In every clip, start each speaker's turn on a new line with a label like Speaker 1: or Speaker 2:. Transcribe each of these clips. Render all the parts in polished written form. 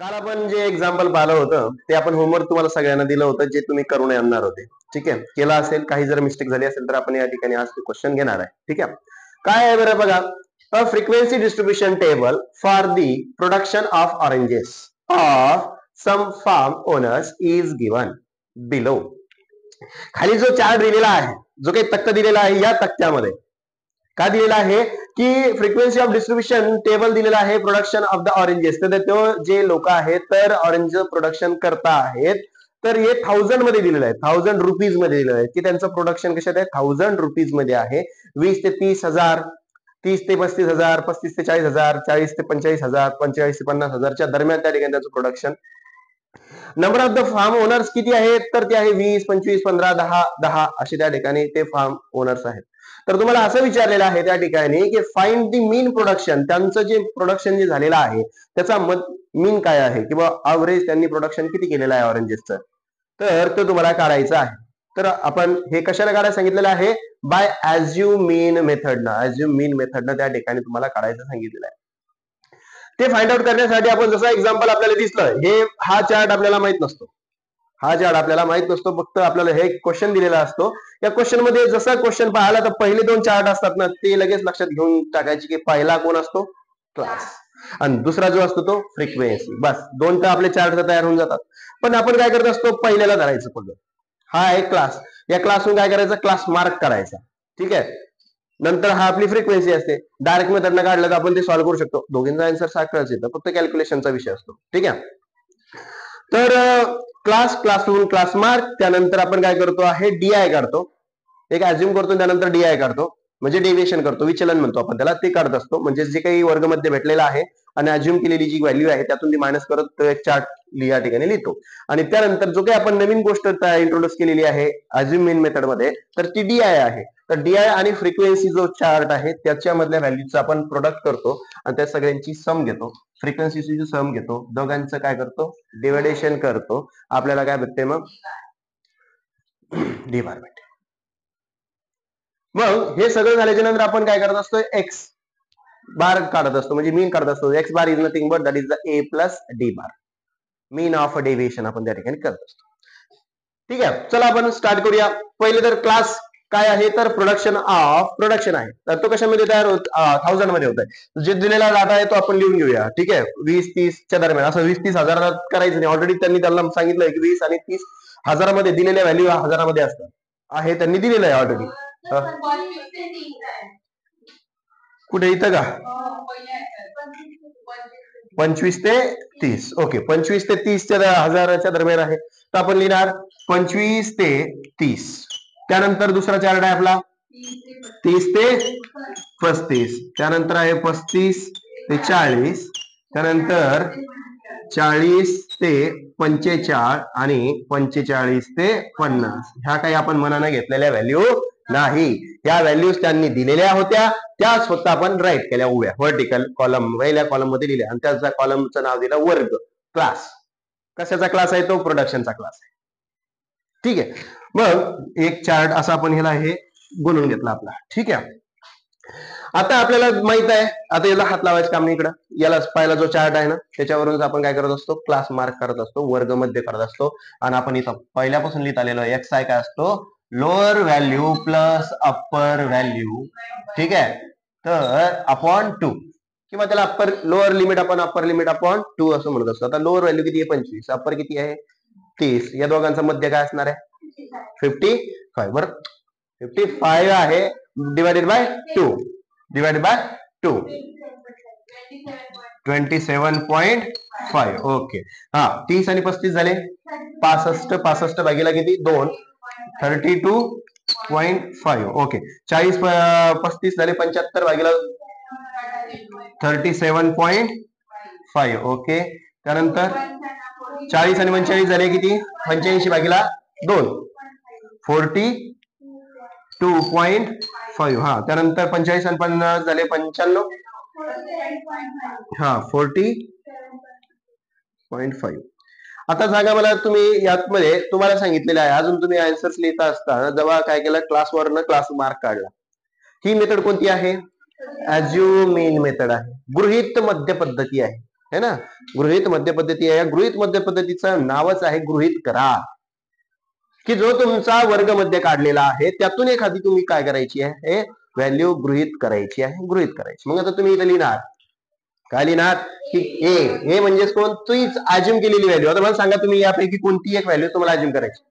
Speaker 1: काल आपण जे एक्झाम्पल पाहिलं होतं ते आपण होमवर्क तुम्हाला सगळ्यांना दिलं होतं जे तुम्ही करून आणणार होते. ठीक आहे, केला असेल, काही जर मिस्टेक झाली असेल तर आपण या ठिकाणी आज ते क्वेश्चन घेणार आहे. ठीक आहे, काय आहे बरं बघा. A frequency distribution table for the production of oranges of some farm owners is given below. खाली जो चार्ट दिलेला आहे, जो काही तक्ता दिलेला आहे, या तक्त्यामध्ये काय दिलेला आहे की फ्रिक्वेन्सी ऑफ डिस्ट्रीब्युशन टेबल दिलेला आहे प्रोडक्शन ऑफ द ऑरेंजेस. तर तो जे लोक आहेत तर ऑरेंज प्रोडक्शन करता आहेत, तर हे 1000 मध्ये दिलेलं आहे, 1000 रुपीज मध्ये दिलेलं आहे की त्यांचं प्रोडक्शन कशात आहे, 1000 रुपीज मध्ये आहे. 20 ते 30,000, 30 ते 35,000, 35 ते 40,000, 40 ते 45,000, 45 ते 50,000च्या दरम्यान त्या ठिकाणी त्याचं production. Number of the farm owners किती आहेत, तर ते आहे 20, 25, 15, 10, 10 असे त्या ठिकाणी ते फार्म ओनर्स आहेत. तर तुम्हाला असं विचारलेलं आहे त्या ठिकाणी की फाइंड दी मीन प्रोडक्शन, त्यांचं जे प्रोडक्शन जे झालेलं आहे त्याचा मीन काय आहे किंवा ऍव्हरेज त्यांनी प्रोडक्शन किती केलेलं आहे ऑरेंजेसचं, तर तो तुम्हाला काढायचा आहे. तर आपण हे कशाला काढायला सांगितलेलं आहे, बाय ऍज्युम मीन मेथडनं, ऍज्युम मीन मेथडनं त्या ठिकाणी तुम्हाला काढायचं सांगितलेलं आहे. ते फाइंड आउट करण्यासाठी आपण जसं एक्झाम्पल आपल्याला दिसलं, हे हा चार्ट आपल्याला माहित नसतो, हा चार्ट आपल्याला माहित नसतो, फक्त आपल्याला हे क्वेश्चन दिलेला असतो. या क्वेश्चन मध्ये जसा क्वेश्चन पाहिला तर पहिले 2 चार्ट असतात ना, ते लगेच लक्षात घेऊन टाकायचे की पहिला कोण असतो, क्लास, आणि दुसरा जो असतो तो फ्रिक्वेन्सी. बस 2 तर आपले चार्ट तयार होऊन जातात. पण आपण काय करत असतो, पहिल्याला धरायचं पडलं, हा आहे क्लास, या क्लासहून काय करायचं, क्लास मार्क करायचा. ठीक आहे, नंतर हा आपली फ्रिक्वेन्सी असते. डायरेक्ट मेथडनं काढलं तर आपण ते सॉल्व्ह करू शकतो, दोघींचा आन्सर सारखाच येतं, फक्त कॅल्क्युलेशनचा विषय असतो. ठीक आहे, तर क्लासहून क्लास मार्क, त्यानंतर आपण काय करतो आहे, डीआय काढतो, एक अज्युम करतो, त्यानंतर डीआय काढतो, म्हणजे डेव्हिएशन करतो, विचलन म्हणतो आपण त्याला, ते काढत असतो. म्हणजे जे काही वर्गमध्ये भेटलेला आहे आणि अज्युम केलेली जी व्हॅल्यू आहे त्यातून ती मायनस करत एक चार्ट या ठिकाणी लिहितो. आणि त्यानंतर जो काही आपण नवीन गोष्ट इंट्रोड्यूस केलेली आहे अज्युम मीन मेथड मध्ये, तर ती डीआय आहे. तर डीआय आणि फ्रिक्वेन्सी जो चार्ट आहे त्याच्यामधल्या व्हॅल्यूचा आपण प्रोडक्ट करतो आणि त्या सगळ्यांची सम घेतो, फ्रिक्वेन्सीची सम घेतो, दोघांचं काय करतो, डिव्हायडेशन करतो, आपल्याला काय भेटते मग, डी बार भेटते. मग हे सगळं झाल्याच्या नंतर आपण काय करत असतो, एक्स बार काढत असतो, म्हणजे मीन काढत असतो. X bar is nothing but that is the a plus d bar, mean of deviation आपण त्या ठिकाणी करत असतो. ठीक आहे, चला आपण स्टार्ट करूया. पहिले तर क्लास काय आहे, तर प्रोडक्शन ऑफ प्रोडक्शन आहे, तर तो कशामध्ये तयार होत, 1000 मध्ये होत आहे. जे दिलेला डाटा आहे तो आपण लिहून घेऊया. ठीक आहे, 20-30च्या दरम्यान, असं 20-30 हजारात करायचं नाही, ऑलरेडी त्यांनी त्यांना सांगितलंय की 20 आणि 30 हजारामध्ये दिलेल्या व्हॅल्यू हजारामध्ये असतात, आहे त्यांनी दिलेलं आहे ऑलरेडी. कुठे इथं का, 25 ते 30, ओके, 25 ते 30च्या हजाराच्या दरम्यान आहे, तर आपण लिहिणार 25 ते 30. त्यानंतर दुसरा चार्ट आहे आपला 30 ते 35, त्यानंतर आहे 35 ते 40, त्यानंतर 40 ते 45 आणि 45 ते 50. ह्या काही आपण मनाने घेतलेल्या व्हॅल्यू नाही, या व्हॅल्यूज त्यांनी दिलेल्या होत्या, त्याच फक्त आपण राईट केल्या उभ्या व्हर्टिकल कॉलम, पहिल्या कॉलम मध्ये लिहिल्या, आणि त्याचा कॉलमचं नाव दिलं वर्ग. क्लास कशाचा क्लास आहे, तो प्रोडक्शनचा क्लास आहे. ठीक आहे, मग एक चार्ट असा आपण ह्याला हे बनवून घेतला आपला. ठीक आहे, आता आपल्याला माहित आहे, आता याला हात लावायचं काम नाही, इकडं याला पहिला जो चार्ट आहे ना त्याच्यावरून आपण काय करत असतो, क्लास मार्क करत असतो, वर्ग मध्ये करत असतो. आणि आपण इथं पहिल्यापासून लिहित आलेलो एक्स आय काय असतो, lower value plus upper value. ठीक आहे, तर अपॉन 2, किंवा त्याला अप्पर लोअर लिमिट आपण अप्पर लिमिट अपॉन 2 असं म्हणत असतो. आता लोअर व्हॅल्यू किती आहे, 25, अप्पर किती आहे 30, या दोघांचा मध्य काय असणार आहे 55. बरं 55 आहे, divided by 2, divided by 2, 27.5. Okay, हा 30 आणि 35 झाले 65, 65 भागीला किती 2, 32.5. ओके, 40 35 झाले 75 भागीला 37.5. ओके, त्यानंतर 40 आणि 45 झाले किती, 85 भागीला 2, 42.5. हा, त्यानंतर 45 आणि 50 झाले 95, हा 40.5. आता सांगा मला, तुम्ही यातमध्ये तुम्हाला सांगितलेलं आहे, अजून तुम्ही आन्सर्स लिहिता असताना जेव्हा काय केलं, क्लासवरनं क्लास मार्क काढला, ही मेथड कोणती आहे, ऍज्युम मीन मेथड आहे, गृहीत मध्य पद्धती आहे. है ना, गृहीत मध्य पद्धती आहे. या गृहीत मध्य पद्धतीचं नावच आहे गृहीत करार, की जो तुमचा वर्ग मध्य काढलेला आहे त्यातून एखादी तुम्ही काय करायची आहे, व्हॅल्यू गृहीत करायची आहे, गृहीत करायची. मग आता तुम्ही इथं लिहिणार काय लिहिणार की ए म्हणजेच कोण, तुझीच अज्युम केलेली व्हॅल्यू. आता मला सांगा तुम्ही यापैकी कोणती एक व्हॅल्यू तुम्हाला अज्युम करायची.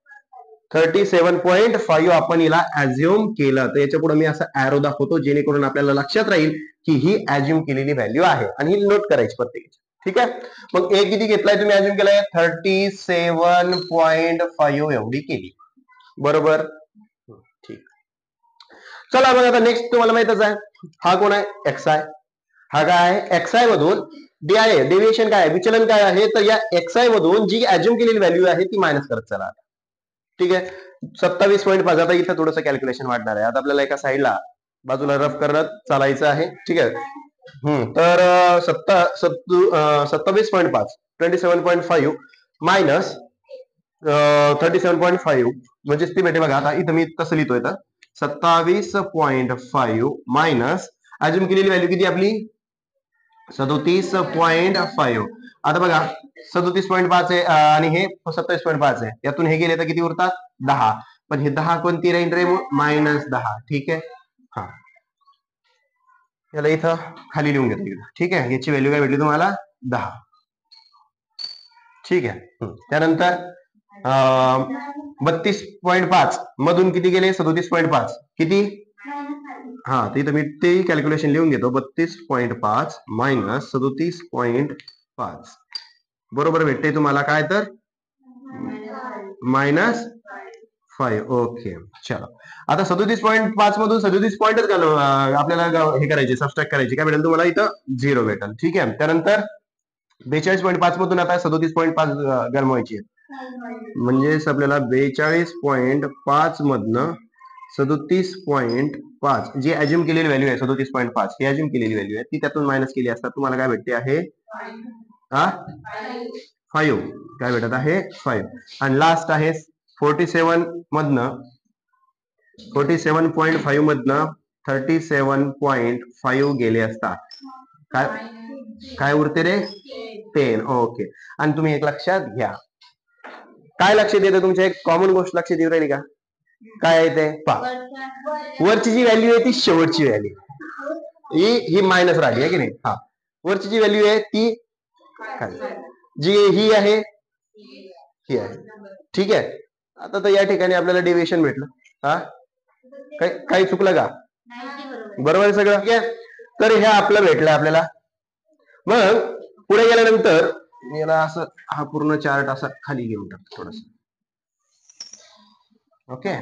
Speaker 1: 37.5 आपण हिला अज्युम केलं, तर याच्या पुढे मी असं ऍरो दाखवतो जेणेकरून आपल्याला लक्षात राहील की ही अज्युम केलेली व्हॅल्यू आहे आणि ही नोट करायची प्रत्येकाची. ठीक आहे. मग ए किती घेतलाय तुम्ही अज्युम केलाय, 37.5 एवढी केली, बरोबर. ठीक. चला मग आता नेक्स्ट तुम्हाला माहितच आहे, हा कोण आहे, एक्स आहे. हा काय आहे, एक्स आय मधून डी आय आहे, डेव्हिएशन काय आहे, विचलन काय आहे, तर या एक्स आय मधून जी अज्युम केलेली व्हॅल्यू आहे ती मायनस करत चला. ठीक आहे. 27.5. आता इथं थोडंसं कॅल्क्युलेशन वाढणार आहे. आता आपल्याला एका साईडला बाजूला रफ करत चालायचं आहे. ठीक आहे. तर 27.5 27.5 मायनस 37.5 म्हणजेच ती भेटे बघा. आता इथं मी कसं लिहितोय, तर 27.5 मायनस अज्युम केलेली व्हॅल्यू किती आपली 37.5. आता बघा 37.5 आहे आणि हे 27.5 आहे, यातून हे गेले तर किती उरतात 10, पण हे 10 कोणती राहील रे, -10. ठीक आहे. हा, याला इथं खाली लिहून घेतो. ठीक आहे. याची व्हॅल्यू काय भेटली तुम्हाला 10. ठीक आहे. त्यानंतर 32.5 मधून किती गेले 37.5 किती, हा, तर इथं मी ते कॅल्क्युलेशन लिहून घेतो. 32.5 मायनस 37.5 बरोबर भेटते तुम्हाला काय, तर -5. ओके. चलो, आता 37.5 मधून 37 पॉईंटच आपल्याला हे करायचे, सबस्ट्रॅक्ट करायचे. काय भेटेल तुम्हाला इथं 0 भेटेल. ठीक आहे. त्यानंतर 42.5 मधून आता 37.5 गरमवायची आहे, म्हणजेच आपल्याला 42.5 मधनं 37.5 जी अज्युम केलेली व्हॅल्यू आहे 37.5 ही अज्युम केलेली व्हॅल्यू आहे ती त्यातून मायनस केली असता तुम्हाला काय भेटते आहे 5. काय भेटत आहे 5. आणि लास्ट आहे 47 मधनं 47.5 मधनं 37.5 गेले असता काय काय उरते रे 10. ओके. आणि तुम्ही एक लक्षात घ्या, काय लक्षात येतं तुमच्या, एक कॉमन गोष्ट लक्षात येऊ राहिली का, काय आहे ते पहा, वरची जी व्हॅल्यू आहे ती शेवटची व्हॅल्यू ही मायनस राहिली आहे की नाही. हा, वरची जी व्हॅल्यू आहे ती जी ही आहे ही आहे. ठीक आहे. आता तर या ठिकाणी आपल्याला डेव्हिएशन भेटलं. हा, काही चुकलं का, बरोबर आहे सगळं. ठीक आहे. तर हे आपलं भेटलं आपल्याला. मग पुढे गेल्यानंतर याला असं हा पूर्ण चार्ट असा खाली घेऊन टाकतो थोडस. ओके.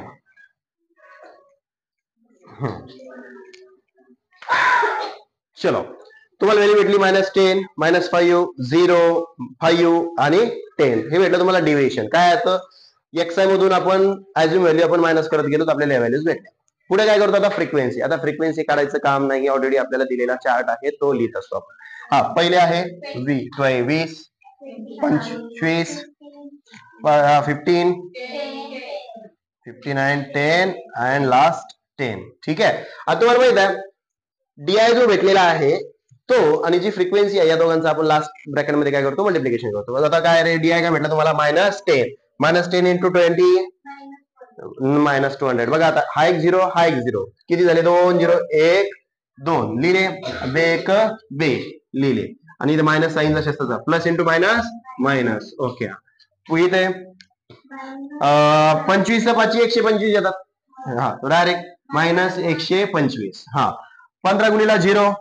Speaker 1: चलो, तुम्हाला व्हॅल्यू भेटली -10 -5 0 5 आणि 10 हे भेटलं तुम्हाला डेव्हिएशन. काय आहे, एक्स आय मधून आपण अज्युम व्हॅल्यू आपण मायनस करत गेलो तर आपल्याला या व्हॅल्यूज भेटल्या. पुढे काय करतो आता फ्रिक्वेन्सी. आता फ्रिक्वेन्सी काढायचं काम नाही, ऑलरेडी आपल्याला दिलेला चार्ट आहे तो लिहित असतो आपण. हा, पहिले आहे 20 25 15 59 10 अँड लास्ट 10. ठीक आहे. आता तुम्हाला माहित आहे डीआय जो भेटलेला आहे तो आणि जी फ्रिक्वेन्सी आहे या दोघांचा आपण लास्ट ब्रॅकेट मध्ये काय करतो, मल्टिप्लिकेशन करतो. आता काय रे डीआय काय भेटलं तुम्हाला -10 -10 इंटू 20 -200. बघा आता हा एक 0 हा एक 0 किती झाले 2 0 1 2 लिहिले, बेक बे लिहिले आणि इथे मायनस साईन जशाचा plus into minus minus. Okay. इथे 25 5 125 येतात. हा, डायरेक्ट -125. हा, 15 गुणिला 0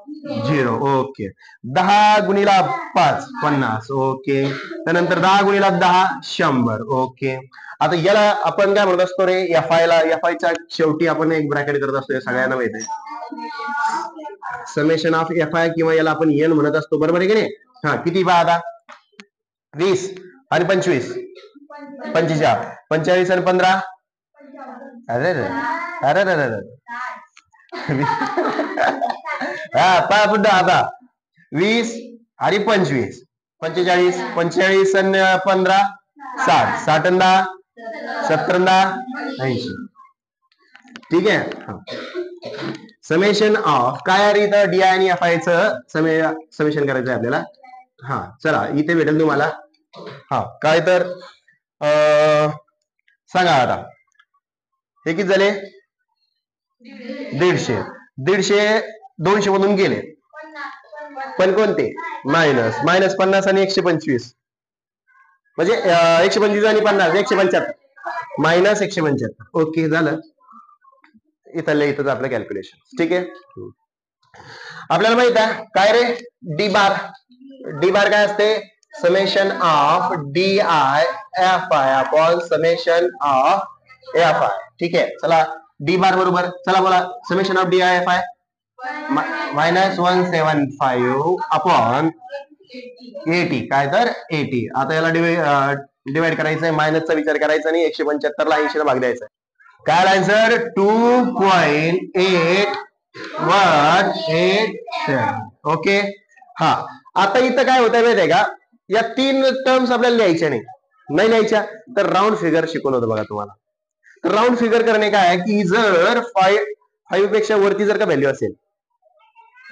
Speaker 1: 0. ओके. 10 गुणिला 5 50. ओके. त्यानंतर 10 गुणिला 10 100. ओके. आता याला आपण काय म्हणत असतो रे, एफ आय च्या शेवटी आपण एक ब्रॅकेट करत असतो, सगळ्यांना माहिती आहे, समेशन ऑफ एफ आय किंवा याला आपण एन म्हणत असतो. बरोबर आहे की नाही. हा, किती पहा आता 20 आणि 25 45 45 आणि 15 अरे रे अरे रे रे हा पहा पुन्हा आता 20 आणि 25 45 45 आणि 15 60 60 आणि 10 70 80. ठीक आहे. समेशन ऑफ काय आहे इथं डीआय आणि एफ आय चं समेशन करायचं आहे आपल्याला. हा चला इथे भेटेल तुम्हाला. हा काय तर सांगा आता हे किती झाले 150. 150 200 मधून गेले पण कोणते मायनस 50 आणि 125 म्हणजे 125 आणि 50 175 मायनस 175. ओके झालं इथल्या इथंच आपलं कॅल्क्युलेशन. ठीक आहे आपल्याला माहित आहे काय रे डी बार. डी बार काय असते summation of D I F I upon summation of F I. ठीक आहे चला डी बार बरोबर चला बोला summation of D I F I minus 175 upon 80 काय तर 80. आता याला डिवाइड करायचंय मायनसचा विचार करायचा आणि 175 ला 80 ला भाग द्यायचा. काय आन्सर 2.8187. ओके हा आता इथं काय होतंय माहिती आहे का या 3 टर्म्स आपल्याला लिहायच्या नाही लिहायच्या तर राऊंड फिगर शिकवलं होतं बघा तुम्हाला. तर राऊंड फिगर करणे काय आहे की जर 5 पेक्षा वरती जर का व्हॅल्यू असेल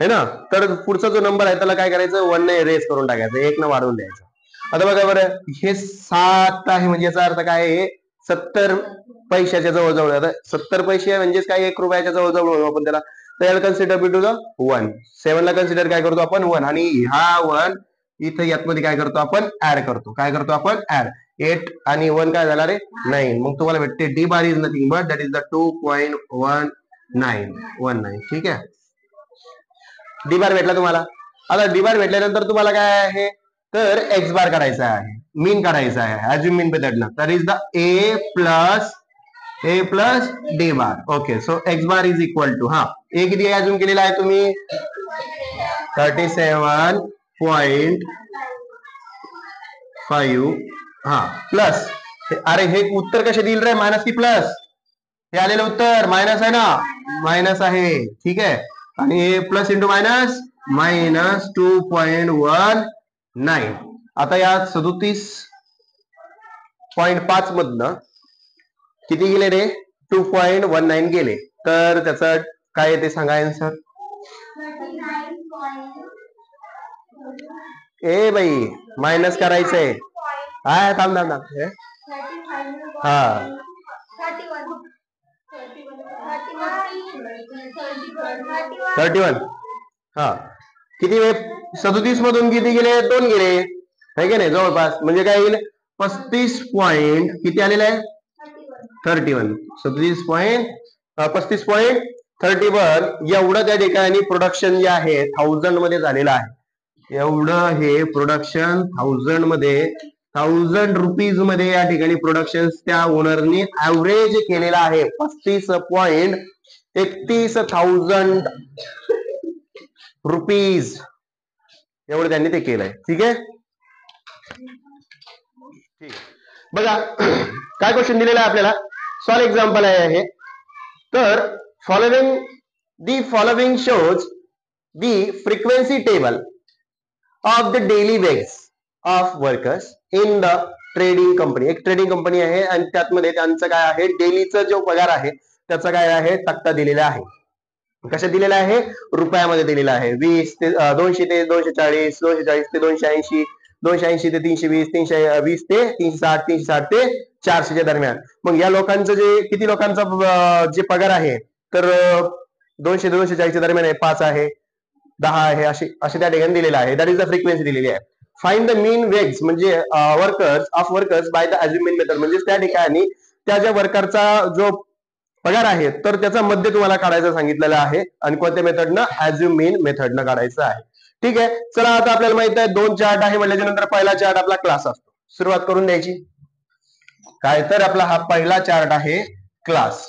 Speaker 1: है ना तर पुढचा जो नंबर आहे त्याला काय करायचं 1 ने रेस करून टाकायचं 1 न वाढवून द्यायचं. आता बघा बरं हे 7 आहे म्हणजे याचा अर्थ काय आहे 70 पैशाच्या जवळजवळ. आता 70 पैसे म्हणजेच काय 1 रुपयाच्या जवळजवळ आपण त्याला तर कन्सिडर बी टू द 1. 7 ला कन्सिडर काय करतो आपण 1 आणि हा 1 इथं यातमध्ये काय करतो आपण ऍड करतो. काय करतो आपण ऍड 8 आणि 1 काय झाला रे 9. मग तुम्हाला भेटते D bar is nothing but that is the 2.1919. ठीक आहे डी बार भेटला तुम्हाला. आता डी बार भेटल्यानंतर तुम्हाला काय आहे तर एक्स बार काढायचा आहे मीन काढायचा आहे अज्युम मीन मेथडला. तर is the a plus d bar. Okay so x bar is equal to हा ए किती अज्युम केलेला आहे तुम्ही 37.5 हा प्लस अरे हे उत्तर कसे दिल रे मायनस की प्लस. हे आलेलं उत्तर मायनस आहे ना मायनस आहे. ठीक आहे आणि हे प्लस इंटू मायनस मायनस 2.19. आता या 37.5 मधनं किती गेले रे 2.19 गेले तर त्याचं काय येते सांगा आन्सर. ए बाई मायनस करायचंय हा थांब हा 31 हा किती 37 मधून किती गेले 2 गेले है की नाही जवळपास म्हणजे काय येईल 35 पॉइंट किती आलेलं आहे 31. 35.31 एवढं त्या ठिकाणी प्रोडक्शन जे आहे 1000 मध्ये झालेलं आहे. एवढं हे प्रोडक्शन 1000 मध्ये 1000 रुपीज मध्ये या ठिकाणी प्रोडक्शन त्या ओनरनी ऍव्हरेज केलेला आहे 35.31,000 रुपीज एवढं त्यांनी ते केलंय. ठीक आहे बघा काय क्वेश्चन दिलेला आहे आपल्याला सॉल्व एक्झाम्पल आहे. तर following shows the frequency table of the daily ways of workers in the trading company. एक ट्रेडिंग कंपनी आहे आणि त्यातमध्ये त्यांचं काय आहे डेलीचा जो पगार आहे त्याचा काय आहे तक्ता दिलेला आहे. कशात दिलेला आहे रुपयामध्ये दिलेला आहे 20 ते 200 ते 240 240 ते 280 280 ते 320 320 ते 360 360 ते 400 च्या दरम्यान. मग या लोकांचं जे किती लोकांचा जे पगार आहे तर 200 ते 240 च्या दरम्यान आहे 5 आहे 10 आहे असे त्या ठिकाणी दिलेला आहे. दॅट इज द फ्रिक्वेन्सी दिलेली आहे. फाइंड द मीन वेज म्हणजे workers by the assume mean method म्हणजे त्या ठिकाणी त्या ज्या वर्करचा जो पगार आहे तर त्याचा मध्य तुम्हाला काढायचं सांगितलेलं आहे आणि कोणत्या मेथडनं अज्युम मीन मेथडनं काढायचं आहे. ठीक आहे चला आता आपल्याला माहित आहे 2 चार्ट आहे म्हटल्याच्या नंतर पहिला चार्ट आपला क्लास असतो. सुरुवात करून द्यायची काय तर आपला हा पहिला चार्ट आहे क्लास.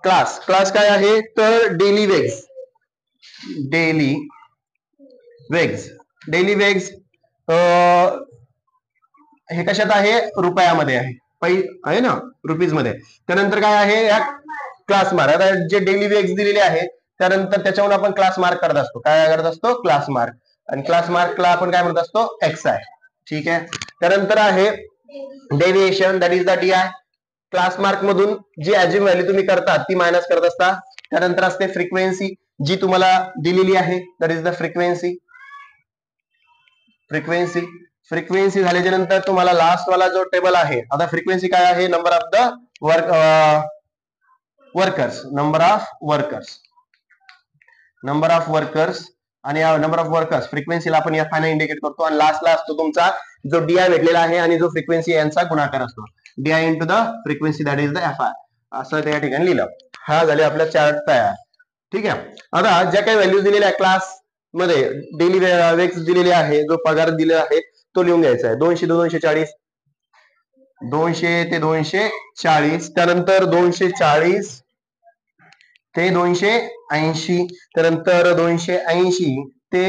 Speaker 1: क्लास काय आहे तर डेली वेग्स हे कशात आहे रुपयामध्ये आहे ना रुपीज मध्ये. त्यानंतर काय आहे या क्लास मार्क. आता जे डेली वेग्स दिलेले आहे त्यानंतर त्याच्यावर आपण क्लास मार्क करत असतो. काय करत असतो क्लास मार्क आणि क्लास मार्कला आपण काय म्हणत असतो एक्स आहे. ठीक आहे त्यानंतर आहे deviation that is the D I. Class mark मधून जी अज्युम व्हॅल्यू तुम्ही करता ती मायनस करत असता. त्यानंतर असते फ्रिक्वेन्सी जी तुम्हाला दिलेली आहे that is the frequency. Frequency. Frequency झाल्याच्या नंतर तुम्हाला लास्ट वाला जो टेबल आहे, आता फ्रिक्वेन्सी काय आहे, number of the workers, number of workers आणि नंबर ऑफ वर्कर्स फ्रिक्वेन्सीला आपण एफ आय ने इंडिकेट करतो आणि लास्टला असतो तुमचा जो डीआय भेटलेला आहे आणि जो फ्रिक्वेन्सी यांचा गुणाकार असतो, DI into the frequency that is the F I, असं त्या ठिकाणी लिहिलं. हा झाले आपला चार्ट तयार. ठीक आहे. आता ज्या काही व्हॅल्यूज दिलेल्या आहे क्लास मध्ये, डेली वेक्स दिलेले आहे, जो पगार दिलेला आहे तो लिहून घ्यायचा आहे. 200 ते 240, 200 ते 240, त्यानंतर 240 ते 280, त्यानंतर 280 ते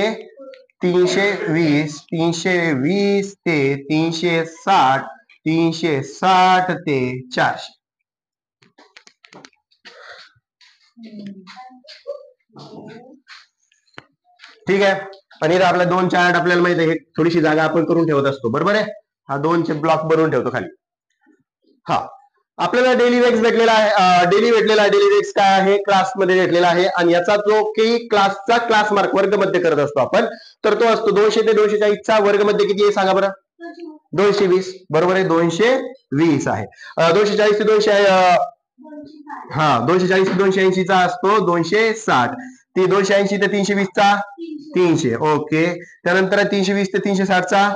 Speaker 1: 320, 320 ते 360, 360 ते 400. ठीक आहे. आणि आपल्या 2 चार्ट आपल्याला माहिती आहे, थोडीशी जागा आपण करून ठेवत असतो, बरोबर आहे. हा 2 ब्लॉक बनवून ठेवतो खाली. हा आपल्याला डेली वेक्स भेटलेला आहे, डेली वेक्स काय आहे, क्लासमध्ये भेटलेला आहे आणि याचा जो काही क्लासचा क्लास मार्क वर्गमध्ये करत असतो आपण, तर तो असतो 200 ते 240 चा वर्गमध्ये किती आहे सांगा बरं. 220, बरोबर आहे, 220 आहे. 240 ते 240 ते 280 चा असतो 260, ती 280 ते 320 चा 300, ओके. त्यानंतर 320 ते 360 चा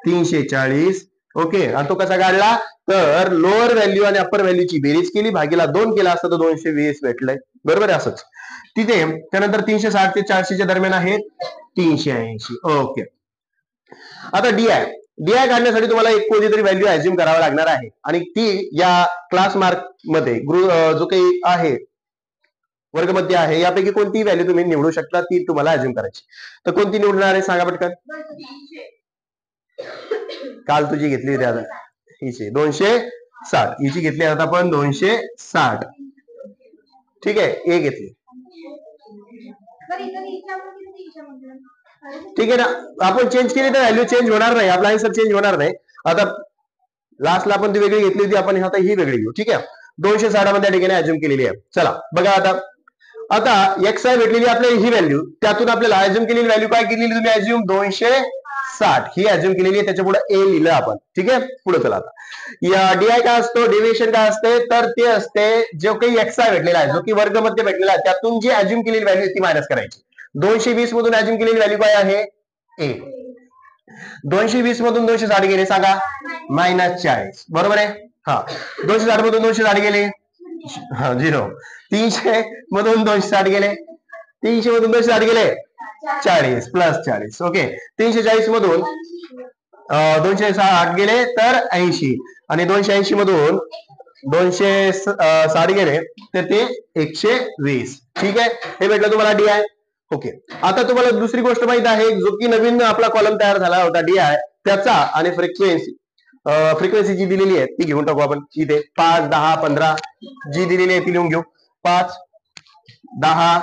Speaker 1: 340, ओके. आणि तो कसा काढला, तर लोअर व्हॅल्यू आणि अप्पर व्हॅल्यूची बेरीज केली, भागीला 2 केला असता तर 220 भेटलंय, बरोबर आहे असंच तिथे. त्यानंतर 360 ते 400 च्या दरम्यान आहे 380, ओके. आता डीआय काढण्यासाठी तुम्हाला एक कोणतीतरी व्हॅल्यू अज्युम करावा लागणार आहे आणि ती या क्लास मार्क मध्ये जो काही आहे वर्गमध्ये आहे यापैकी कोणती व्हॅल्यू तुम्ही निवडू शकता, ती तुम्हाला अज्युम करायची. तर कोणती निवडणार आहे सांगा पटकन. काल तुझी घेतली होती, आता हिची 260, हिची घेतली आता आपण 260. ठीक आहे, ए घेतली. ठीक आहे ना, आपण चेंज केली तर व्हॅल्यू चेंज होणार नाही, आपला आन्सर चेंज होणार नाही. आता लास्टला आपण ती वेगळी घेतली होती, आपण आता ही वेगळी घेऊ. ठीक आहे, 260 मध्ये ठिकाणी अज्युम केलेली आहे. चला बघा, आता एक्स आय भेटलेली आपल्याला ही व्हॅल्यू, त्यातून आपल्याला अज्युम केलेली व्हॅल्यू काय केलेली तुम्ही, अज्युम 260 ही अज्युम केलेली आहे, त्याच्या पुढे ए लिहिलं आपण. ठीक आहे, पुढे चला. आता या डीआय काय असतो, डेव्हिएशन काय असते, तर ते असते जो काही एक्स आय भेटलेला आहे, जो की वर्गमध्ये भेटलेला आहे, त्यातून जी अज्युम केलेली व्हॅल्यू ती मायनस करायची. 220 मधून अज्युम केलेली व्हॅल्यू काय आहे, ए. 220 मधून 260 गेले सांगा, -40, बरोबर आहे. हा 260 मधून 260 गेले, हा 0. 300 मधून 260 गेले, 300 मधून 260 गेले 40 प्लस 40, ओके. 340 मधून 260 गेले तर 80 आणि 280 मधून 260 गेले तर ते 120. ठीक आहे, हे भेटलं तुम्हाला डीआय. ओके. आता तुम्हाला दुसरी गोष्ट माहित आहे, जो की नवीन आपला कॉलम तयार झाला होता डीआय, त्याचा आणि फ्रिक्वेन्सी जी दिलेली आहे ती घेऊन टाकू आपण. इथे 5, 10, 15 जी दिलेली आहे ती लिहून घेऊ. 5, 10,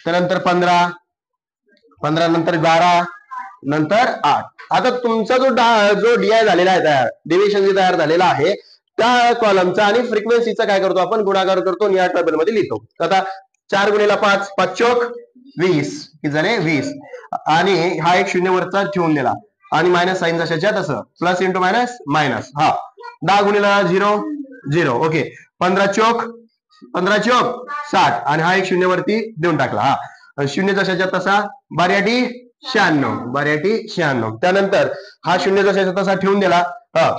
Speaker 1: त्यानंतर 15, 15 नंतर 12, नंतर 8. आता तुमचा जो डीआय झालेला आहे तयार, डेव्हिएशन जे तयार झालेला आहे त्या कॉलमचा आणि फ्रिक्वेन्सीचा काय करतो आपण, गुणाकार करतो आणि या टेबल मध्ये लिहितो. आता 4 गुणिले 5, 5 चोक 20, किती झाले 20. आणि हा एक शून्य वरचा ठेवून दिला आणि मायनस साईन जशाच्या तसं, प्लस इंटू मायनस मायनस. हा 10 गुणिले 0, 0, ओके. 15 चोक 60 आणि हा एक शून्य वरती देऊन टाकला. हा शून्य जशाच्या तसा, बार्याटी 96. त्यानंतर हा शून्य जशाच्या तसा ठेवून दिला, हा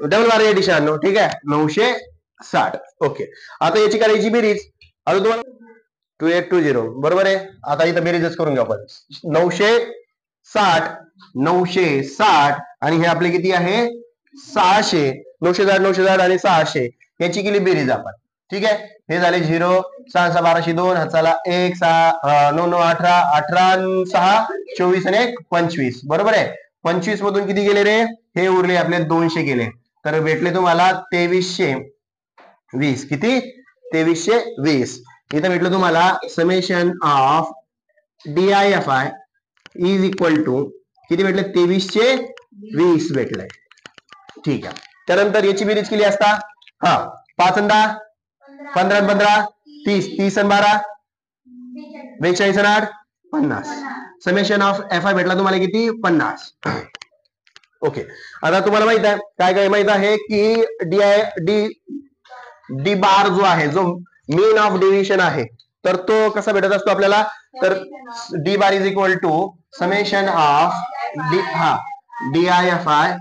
Speaker 1: डबल बार्याटी 96. ठीक आहे, 960, ओके. आता याची करायची बेरीज. आता तुम्हाला 2820, बरोबर आहे. आता इथं बेरीजच करून घेऊ आपण. 960 आणि हे आपले किती आहे 600. 960 960 आणि 600 याची केली बेरीज आपण. ठीक आहे, हे झाले 0, 6 6 12 2, हाताला 1, 6 9 9 18, 18 6 24 आणि 1 25, बरोबर आहे. 25 मधून किती गेले रे, हे उरले आपले 200 गेले, तर भेटले तुम्हाला 2320. किती, 2320. इथं भेटलं तुम्हाला summation of DIFI is equal to किती भेटले, 2320 भेटलंय. ठीक आहे, त्यानंतर याची बेरीज केली असता, हा 5 आणि 10, 15 आणि 15, 30, 30 आणि 12, 42 आणि 8, 50. समेशन ऑफ FI भेटला तुम्हाला किती? 50. ओके. आता तुम्हाला माहित आहे काय काय माहित आहे की डी बार जो आहे, जो मीन ऑफ डेव्हिएशन आहे, तर तो कसा भेटत असतो आपल्याला? तर d bar is equal to summation of DIFI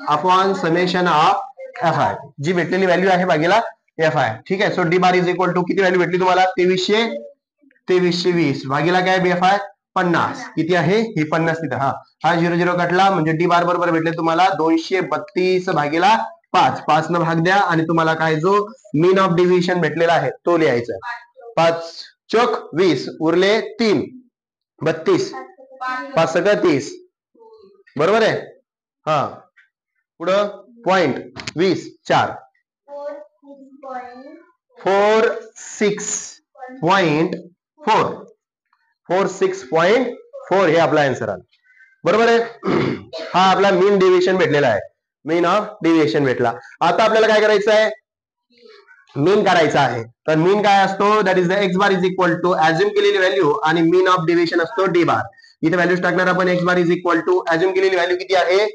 Speaker 1: upon summation of FI, जी भेटलेली व्हॅल्यू आहे भागीला FI. ठीक आहे. So d bar is equal to किती व्हॅल्यू भेटली तुम्हाला? 2320 भागीला काय? BFI 50. किती आहे ही? 50 तिथं. हा 0 कटला म्हणजे डी बार बरोबर भेटले तुम्हाला 232 भागीला 5 न भाग द्या आणि तुम्हाला काय जो मीन ऑफ डेव्हिएशन भेटलेला आहे तो लिहायचा. 5 चोक 20 उरले 3 32 5 30 बरोबर आहे. हा पुढं पॉइंट 20 4 46.4 हे आपला आन्सर आला. बरोबर आहे. हा आपला मीन डेव्हिएशन भेटलेला आहे. मीन ऑफ डेव्हिएशन भेटला. आता आपल्याला काय करायचं आहे? मीन करायचा आहे. तर मीन काय असतो? That is the x bar is equal to assume केलेली व्हॅल्यू आणि मीन ऑफ डेव्हिएशन असतो डी बार. इथे व्हॅल्यूज टाकणार आपण. X bar is equal to assume केलेली व्हॅल्यू किती आहे?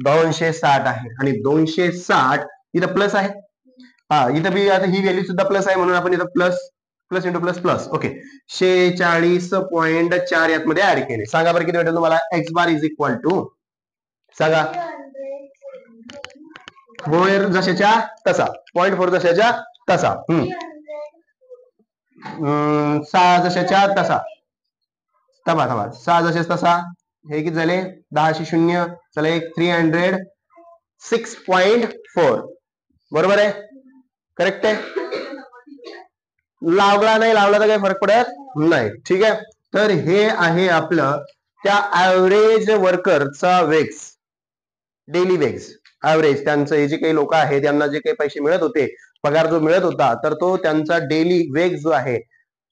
Speaker 1: 260 आहे आणि 260 इथं प्लस आहे. इथं बी आता ही व्हॅल्यू सुद्धा प्लस आहे म्हणून आपण इथं प्लस इंटू प्लस. ओके. 46.4 यामध्ये ऍड केले. सांगा बरं किती भेटेल तुम्हाला? X bar is equal to सांगा. 4 जशाच्या तसा 0.4 जशाच्या तसा 6 जशाच्या तसा 6 जशाच तसा हे किती झाले? 10 0 चला एक 306.4 बरोबर आहे. करेक्ट आहे. लावला नाही लावला तर काही फरक पडत नाही. ठीक आहे. तर हे आहे आपलं त्या ऍव्हरेज वर्करचा वेग्स, डेली वेग्स. ऍव्हरेज त्यांचं जे काही लोक आहेत त्यांना जे काही पैसे मिळत होते, पगार जो मिळत होता, तर तो त्यांचा डेली वेग जो आहे,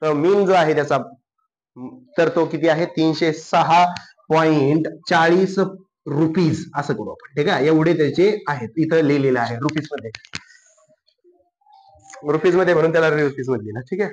Speaker 1: तर मीन जो आहे त्याचा, तर तो किती आहे? 306.40 रुपीज असं करू आपण. ठीक आहे. एवढे त्याचे आहेत. इथं लिहिलेलं आहे रुपीज मध्ये म्हणून त्याला रुपीज मध्ये लिहिलं. ठीक आहे.